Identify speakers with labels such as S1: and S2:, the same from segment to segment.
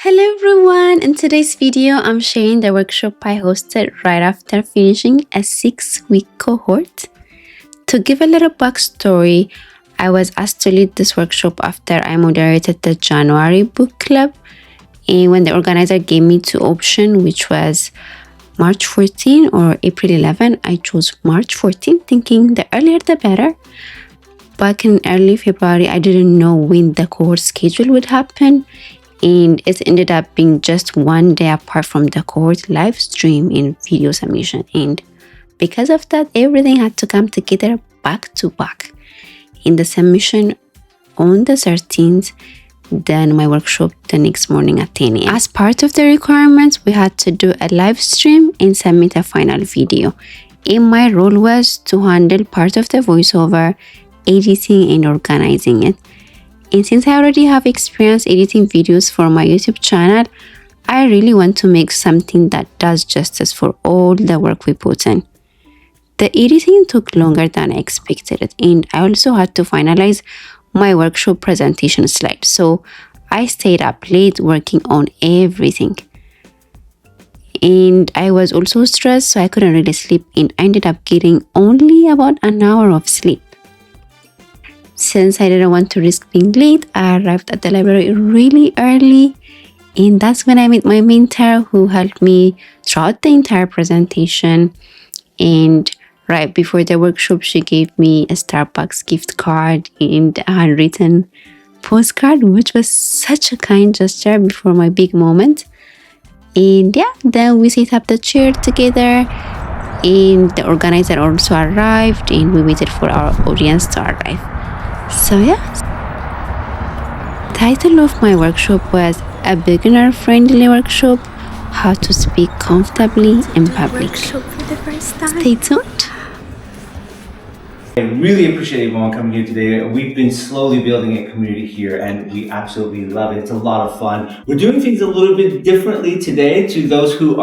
S1: Hello everyone! In today's video, I'm sharing the workshop I hosted right after finishing a 6-week cohort. To give a little backstory, I was asked to lead this workshop after I moderated the January book club, and when the organizer gave me two options, which was March 14 or April 11, I chose March 14, thinking the earlier the better. Back in early February, I didn't know when the cohort schedule would happen, and it ended up being just one day apart from the cohort live stream and video submission. And because of that, everything had to come together back to back. In the submission on the 13th, then my workshop the next morning at 10 a.m. As part of the requirements, we had to do a live stream and submit a final video. And my role was to handle part of the voiceover, editing, and organizing it. And since I already have experience editing videos for my YouTube channel, I really want to make something that does justice for all the work we put in. The editing took longer than I expected, and I also had to finalize my workshop presentation slide. So I stayed up late working on everything. And I was also stressed, so I couldn't really sleep, and I ended up getting only about an hour of sleep. Since I didn't want to risk being late, I arrived at the library really early, and that's when I met my mentor who helped me throughout the entire presentation. And right before the workshop, she gave me a Starbucks gift card and a handwritten postcard, which was such a kind gesture before my big moment. And yeah, then we set up the chair together, and the organizer also arrived, and we waited for our audience to arrive. So yeah, title of my workshop was a beginner-friendly workshop, how to speak comfortably in public. Stay tuned.
S2: I really appreciate everyone coming here today. We've been slowly building a community here and we absolutely love it. It's a lot of fun. We're doing things a little bit differently today. To those who've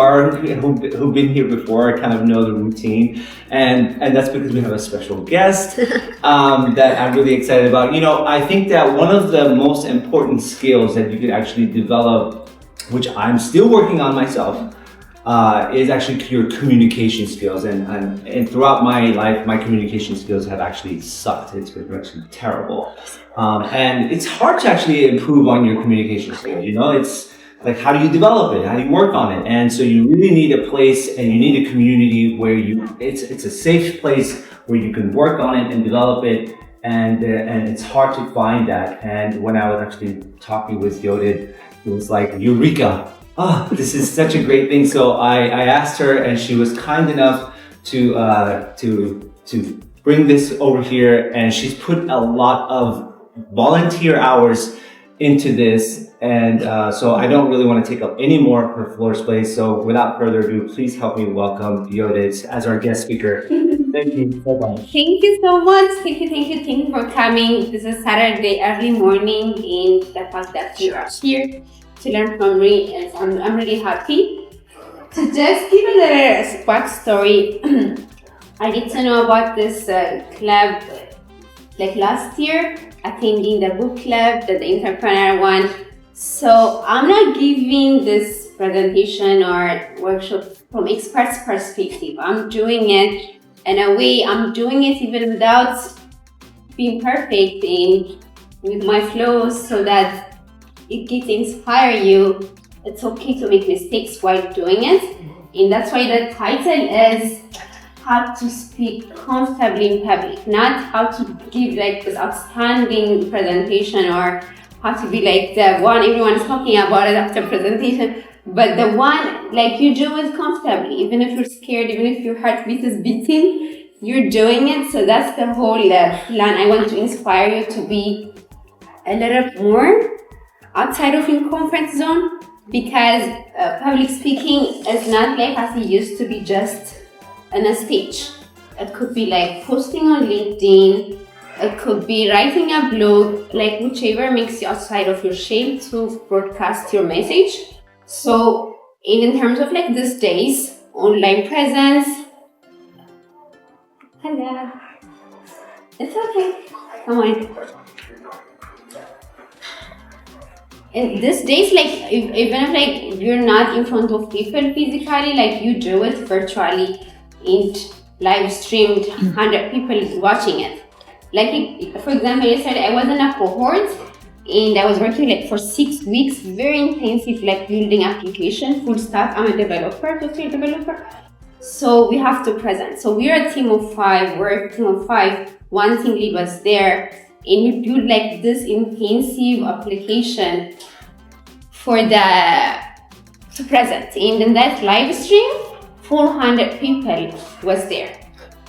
S2: been here before, kind of know the routine. And that's because we have a special guest that I'm really excited about. You know, I think that one of the most important skills that you could actually develop, which I'm still working on myself, is actually your communication skills, and throughout my life, my communication skills have actually sucked. It's been actually terrible, and it's hard to actually improve on your communication skills. You know, it's like, how do you develop it? How do you work on it? And so you really need a place, and you need a community where it's a safe place where you can work on it and develop it. And it's hard to find that. And when I was actually talking with Yodit, it was like, Eureka! Oh, this is such a great thing. So I asked her, and she was kind enough to bring this over here, and she's put a lot of volunteer hours into this, and so I don't really want to take up any more of her floor space. So without further ado, please help me welcome Yodit as our guest speaker. Thank you so much.
S3: Thank you so much. Thank you for coming. This is Saturday early morning, and the fact that you are here to learn from me, and I'm really happy. To just give a little backstory, I get to know about this club like last year, attending the book club, the entrepreneur one. So I'm not giving this presentation or workshop from expert's perspective. I'm doing it in a way, I'm doing it even without being perfect and with my flows, so that it gets inspire you. It's okay to make mistakes while doing it. And that's why the title is how to speak comfortably in public, not how to give like this outstanding presentation or how to be like the one everyone's talking about it after presentation, but the one like you do it comfortably, even if you're scared, even if your heartbeat is beating, you're doing it. So that's the whole plan. I want to inspire you to be a little more outside of your comfort zone, because public speaking is not like as it used to be, just on a stage. It could be like posting on LinkedIn, it could be writing a blog, like whichever makes you outside of your shell to broadcast your message. So in terms of like these days, online presence, hello, it's okay, come on. in these days, like even if like you're not in front of people physically, like you do it virtually and live streamed, 100 people watching it. Like for example, yesterday I was in a cohort and I was working like for 6 weeks, very intensive, like building application, full stack. I'm a developer, software developer. So we have to present. So we're a team of 5, we're a team of 5. One team lead was there, and we built like this intensive application for to present. And in that live stream, 400 people was there.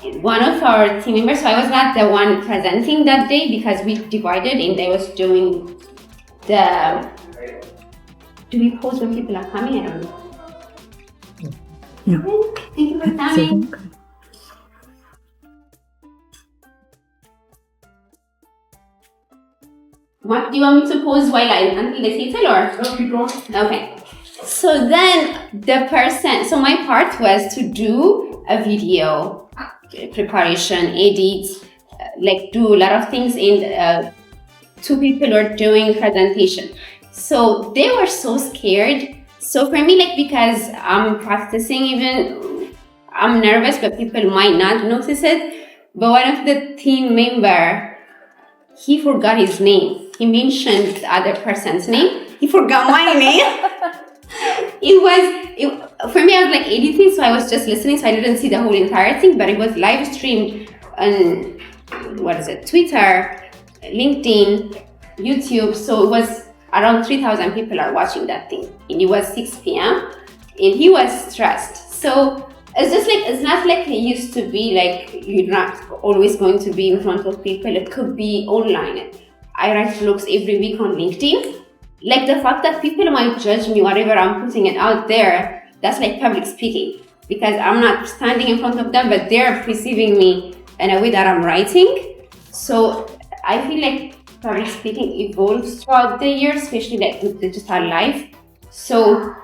S3: And one of our team members, so I was not the one presenting that day because we divided and I was doing the, do we pause when people are coming? I don't know.
S4: No.
S3: Thank you for coming. What do you want me to pause while until the title or?
S2: No, keep going.
S3: Okay. So then the person, so my part was to do a video preparation, edit, like do a lot of things, and 2 people were doing presentation. So they were so scared. So for me, like, because I'm practicing, even I'm nervous, but people might not notice it. But one of the team member, he forgot his name. He mentioned the other person's name. He forgot my name. For me, I was like editing, so I was just listening, so I didn't see the whole entire thing, but it was live streamed on, Twitter, LinkedIn, YouTube, so it was around 3,000 people are watching that thing, and it was 6 p.m., and he was stressed. So it's just like, it's not like it used to be, like you're not always going to be in front of people, it could be online. I write blogs every week on LinkedIn. Like the fact that people might judge me, whatever I'm putting it out there, that's like public speaking. Because I'm not standing in front of them, but they're perceiving me in a way that I'm writing. So I feel like public speaking evolves throughout the years, especially like with digital life. So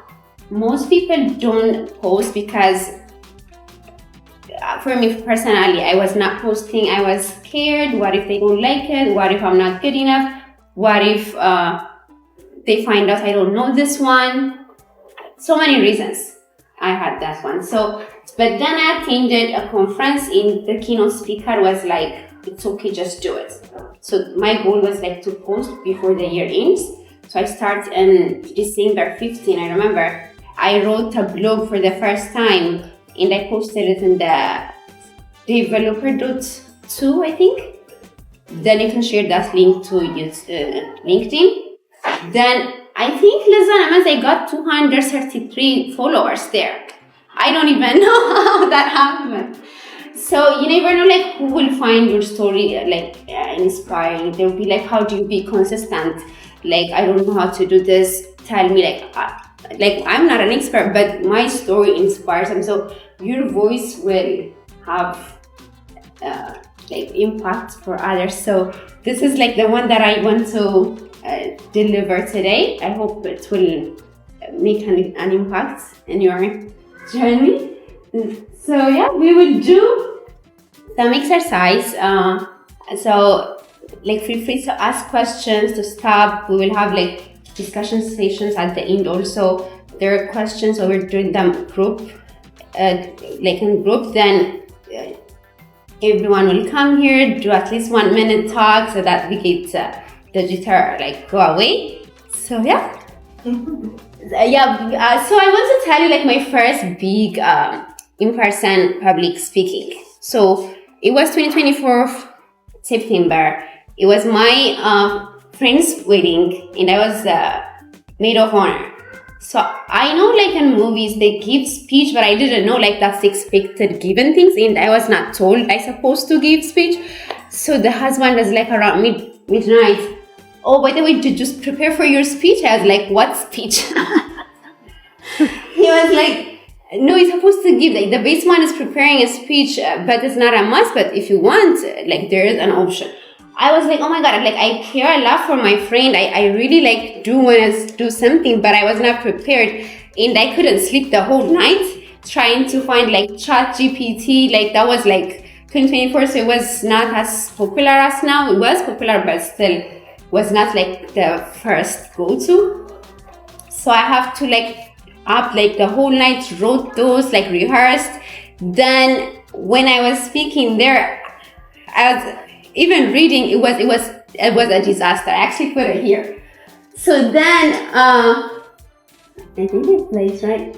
S3: most people don't post because for me personally, I was not posting. I was scared. What if they don't like it? What if I'm not good enough? What if they find out I don't know this one? So many reasons I had that one. So, but then I attended a conference and the keynote speaker was like, it's okay, just do it. So my goal was like to post before the year ends. So I start in December 15, I remember. I wrote a blog for the first time and I posted it in the developer.2, I think. Then you can share that link to LinkedIn. Then I think I got 233 followers there. I don't even know how that happened. So you never know like who will find your story inspiring. They'll be like, how do you be consistent? Like, I don't know how to do this. Tell me like I'm not an expert, but my story inspires them. So your voice will have impact for others. So this is like the one that I want to deliver today. I hope it will make an impact in your journey. So yeah, we will do some exercise. So feel free to ask questions, to stop. We will have discussion sessions at the end. Also, there are questions, so we're doing them group, in group. Then everyone will come here, do at least 1 minute talk, so that we get the jitter go away. So yeah. So I want to tell you my first big in-person public speaking. So it was 2024 September. It was my friend's wedding, and I was maid of honor. So I know in movies they give speech, but I didn't know that's expected given things, and I was not told I supposed to give speech. So the husband was around midnight. Oh, by the way, did you prepare for your speech? I was like, what speech? He was no, you're supposed to give, the base one is preparing a speech, but it's not a must, but if you want, there is an option. I was oh my God, I care a lot for my friend. I really do want to do something, but I was not prepared, and I couldn't sleep the whole night trying to find chat GPT. That was 2024, so it was not as popular as now. It was popular, but still was not like the first go-to. So I have to like up like the whole night, wrote those, like rehearsed. Then when I was speaking there, I was even reading, it was a disaster. I actually put it here. So then I think it plays right.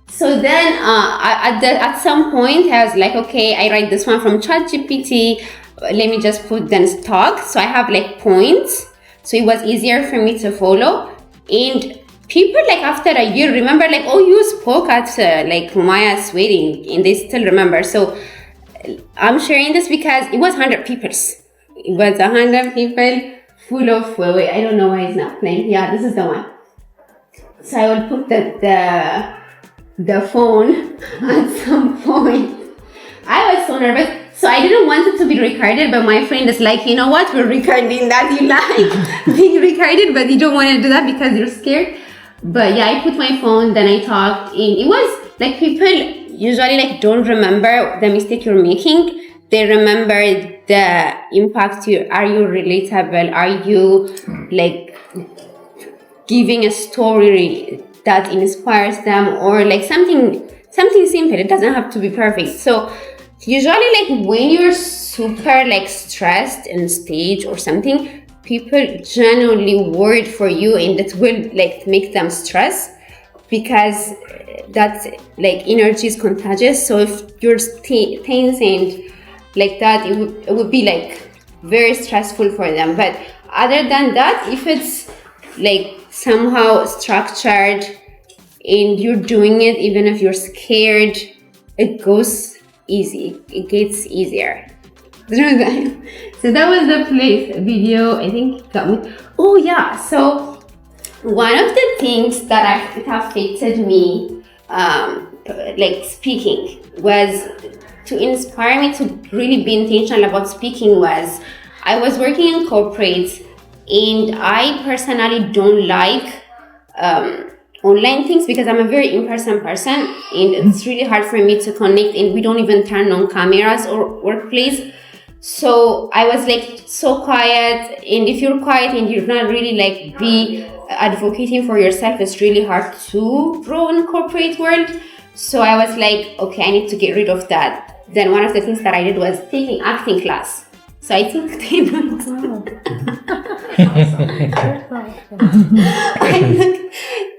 S3: So then at some point I was like, okay, I write this one from ChatGPT. Let me just put then talk. So I have like points. So it was easier for me to follow. And people like after a year remember like, oh, you spoke at like Maya's wedding, and they still remember. So I'm sharing this because it was 100 people. It was 100 people full of, wait, I don't know why it's not playing. Yeah, this is the one. So I will put the phone at some point. I was so nervous. So I didn't want it to be recorded, but my friend is like, you know what, we're recording that. You like being recorded, but you don't want to do that because you're scared. But yeah, I put my phone, then I talked, and it was like people usually like don't remember the mistake you're making. They remember the impact. Are you relatable? Are you like giving a story that inspires them, or like something simple? It doesn't have to be perfect. So usually like when you're super like stressed in stage or something, people genuinely worried for you, and it will like make them stress because that's like energy is contagious. So if you're tense and like that, it would be like very stressful for them. But other than that, if it's like somehow structured and you're doing it, even if you're scared, it goes easy. It gets easier. So that was the place video. I think got me. Oh yeah. So one of the things that it affected me, like speaking, was to inspire me to really be intentional about speaking. Was I was working in corporate, and I personally don't like online things because I'm a very in-person person, and it's really hard for me to connect, and we don't even turn on cameras or workplace. So I was like so quiet, and if you're quiet and you're not really like be advocating for yourself, it's really hard to grow in corporate world. So I was like, okay, I need to get rid of that. Then one of the things that I did was taking acting class. So I think I took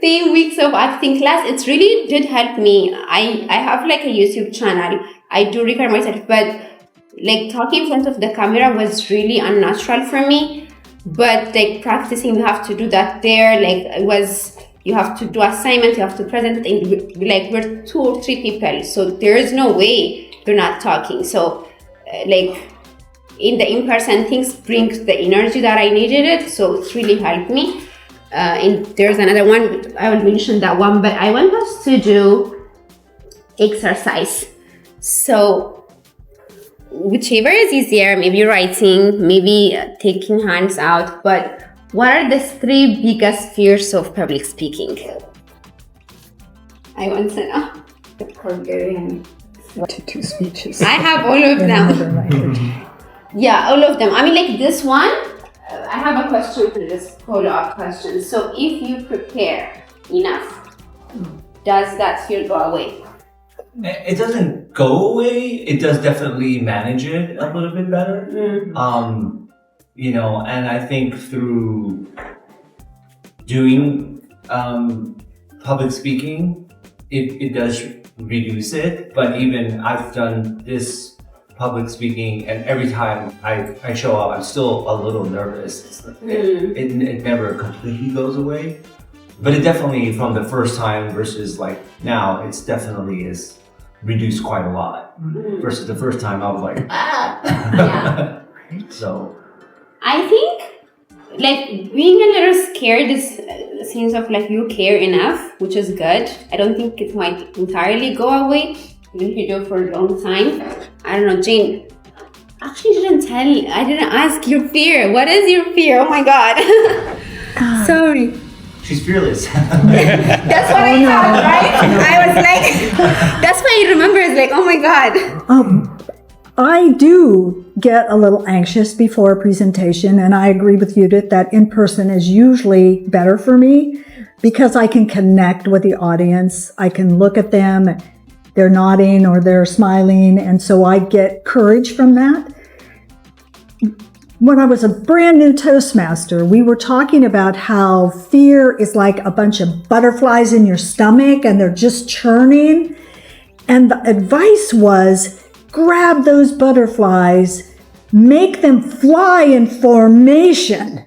S3: 10 weeks of acting class. It really did help me. I have like a YouTube channel. I do record myself, but like talking in front of the camera was really unnatural for me. But like practicing, you have to do that there. Like it was, you have to do assignment, you have to present it, and like we're 2 or 3 people, so there is no way you're not talking. So like in the in-person things brings the energy that I needed it, so it really helped me. And there's another one, I will mention that one, but I want us to do exercise. So whichever is easier, maybe writing, maybe taking hands out, but what are the 3 biggest fears of public speaking? I want to know.
S4: Forgetting to do speeches.
S3: I have all of them. Yeah, all of them. I mean, like this one, I have a question for this follow-up question. So if you prepare enough, does that fear go away?
S2: It doesn't go away. It does definitely manage it a little bit better.
S3: Mm-hmm.
S2: You know, and I think through doing public speaking, it does reduce it. But even I've done this public speaking, and every time I show up, I'm still a little nervous. It never completely goes away. But it definitely, from the first time versus like now, it's definitely is reduced quite a lot. Versus the first time, I was like, ah!
S3: Yeah.
S2: So
S3: I think like being a little scared is a sense of like you care enough, which is good. I don't think it might entirely go away even if you do it for a long time. I don't know, Jane. Actually, I didn't ask your fear. What is your fear? Oh my god. Sorry.
S2: she's fearless.
S3: That's what I thought, right? I was like, that's why I remember. It's like, oh my god.
S4: I do get a little anxious before a presentation, and I agree with Judith that in person is usually better for me because I can connect with the audience. I can look at them, they're nodding or they're smiling, and so I get courage from that. When I was a brand new Toastmaster, we were talking about how fear is like a bunch of butterflies in your stomach and they're just churning. And the advice was, grab those butterflies, make them fly in formation.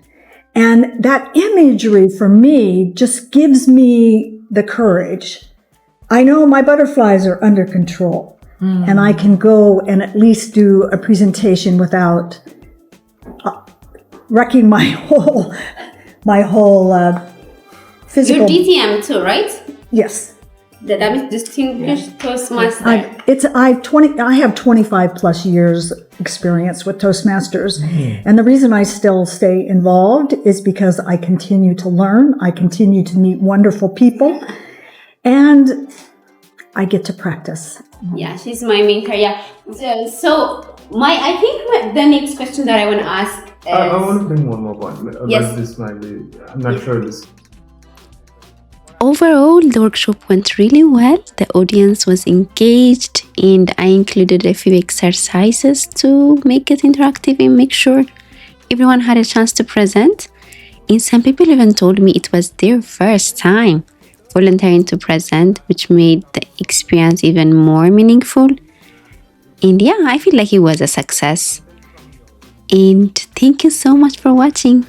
S4: And that imagery for me just gives me the courage. I know my butterflies are under control and I can go and at least do a presentation without wrecking my whole physical.
S3: You're DTM too, right?
S4: Yes.
S3: That means Distinguished Toastmaster.
S4: I have 25 plus years experience with Toastmasters. And the reason I still stay involved is because I continue to learn. I continue to meet wonderful people and I get to practice.
S3: Yeah, she's my mentor. Yeah. I think the next question that I want to ask is...
S5: I want to bring one more point.
S3: Yes.
S5: This might be, I'm not sure this.
S1: Overall, the workshop went really well. The audience was engaged and I included a few exercises to make it interactive and make sure everyone had a chance to present. And some people even told me it was their first time volunteering to present, which made the experience even more meaningful. And yeah, I feel like it was a success. And thank you so much for watching.